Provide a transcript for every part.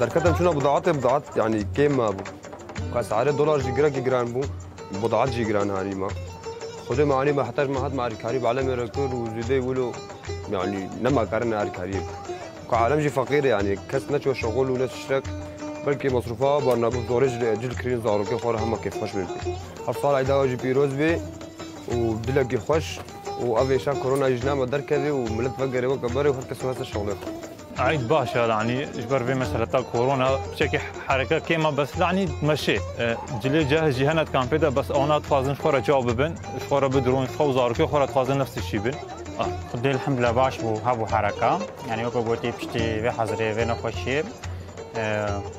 در کتم چون بضاعت يعني کم بو اسعار دلار جگرا کی گران بو بضاعت جگران هاری ما خود معانی ما حتى ما حد مع الكاري بعالم يركور وزيده يقولوا يعني نما كارنا الكاري كعالم جي فقير يعني كاس نتشو شغل وناس تشترك بلكي مصروفها برنامج زورج جل كرين زارو كي خور هم كيف خوش بنتي هالصال عيدا واجي بيروز بي ودلك خوش وابي شان كورونا جنام در كذي وملت فقري وكبري وهركس ناس الشغل عيد باشا يعني اجبر في مساله كورونا بشكل حركه كيما بس يعني تمشي جلي جاهز جهنت كان فيدا بس اونات فازن شخوره جواب بن شخوره بدرون شخو زاركي خوره فازن نفس الشيء بن خدي الحمد لله باش بو هابو حركه يعني وكو قلتي بشتي في حزري في نخوشي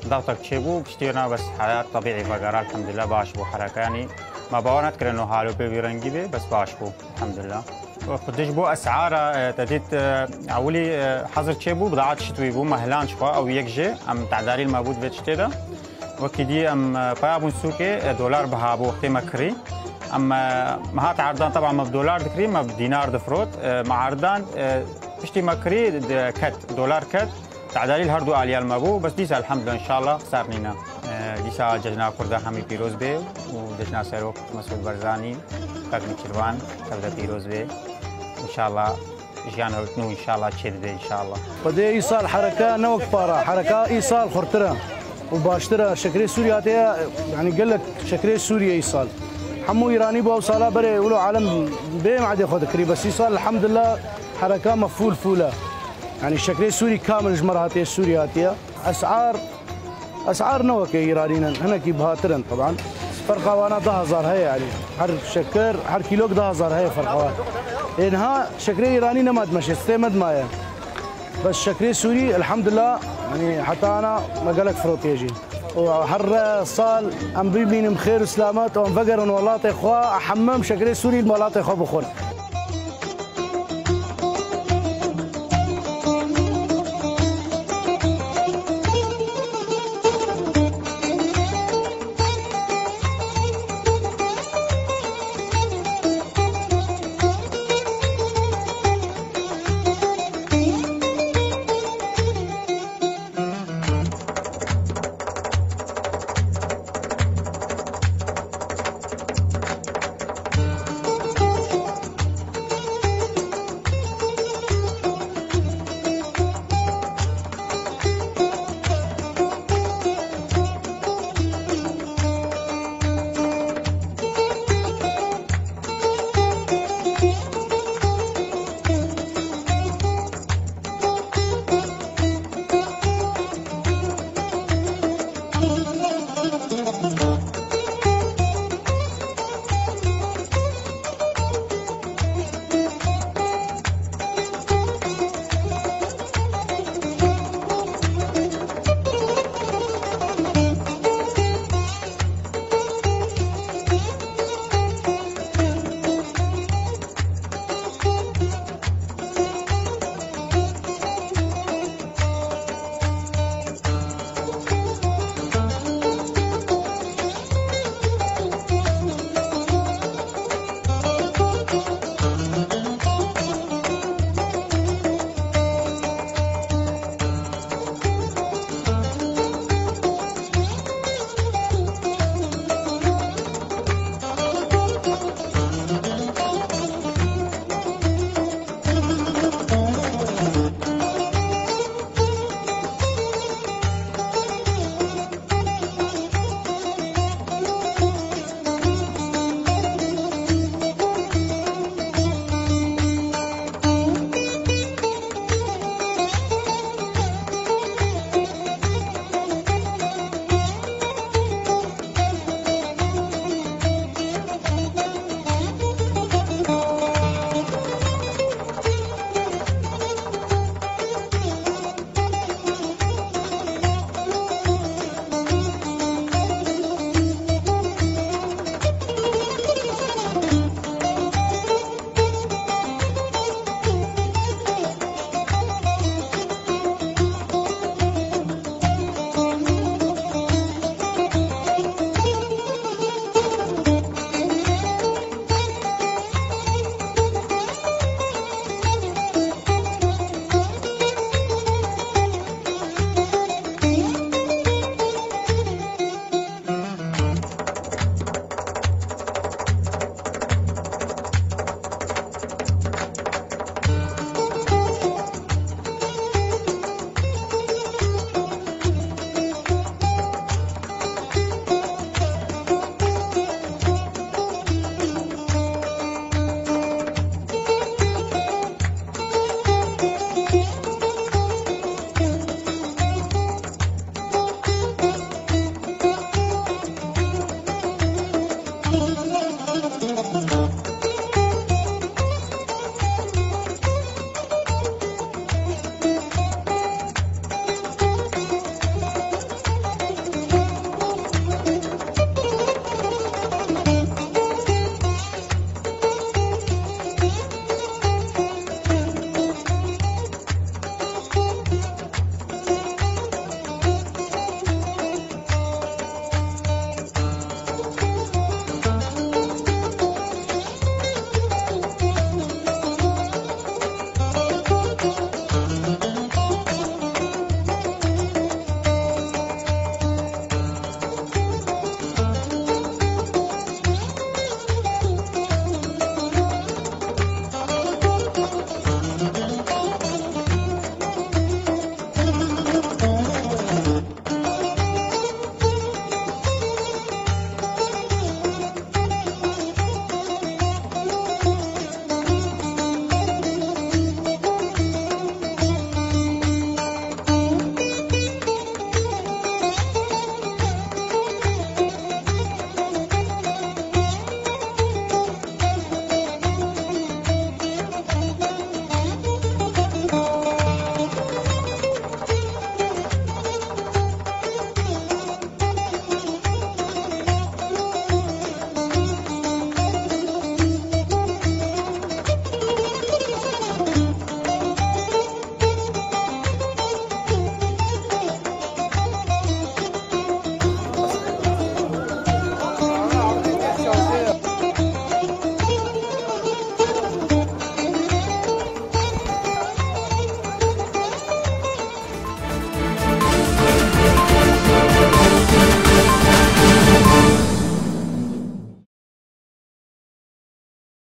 ضغطك تشيبو بشتي انا بس حياه طبيعي فقرا الحمد لله باش بو حركه يعني ما باونات كرنو حالو بيرنجي بي بس باش بو الحمد لله قديش بو اسعار تديت اولي حظر تشيبو بضاعات شتوي بو مهلان شخوا او يكجي ام تعداري المابود بيتشتيدا وكدي ام بابون سوكي دولار بها بو وقت مكري اما مهات عردان طبعا ما بدولار دكري ما بدينار دفروت مع عردان بشتي مكري كت دولار كت تعداري الهردو اليال مابو بس ديسا الحمد لله ان شاء الله صارنينا ديسا ججنا كردا همي بيروز بي ودجنا سيروك مسعود برزاني كاكن كيروان كبدا بيروز بي ان شاء الله جانا وتنو ان شاء الله تشد بي ان شاء الله بدي ايصال حركه نوك بارا حركه ايصال خرتره وباشترا شكري سوريا يعني قال لك شكري سوريا ايصال حمو ايراني بو صاله بري ولو عالم بي ما عاد ياخذ كري بس ايصال الحمد لله حركه مفول فوله يعني الشكري السوري كامل جمراتي السورياتيه اسعار نوك ايرانيين هنا كي بهاترن طبعا فرقه وانا 10000 هي يعني هر شكر هر كيلو 10000 هي فرقه انها شكري ايراني ما تمشي استمد مايا بس شكري سوري الحمد لله يعني حتى انا ما قالك فروت يجي وحر صال ام بين بخير وسلامات وانفقر والله اخوا حمام شكري سوري المولات اخوا بخون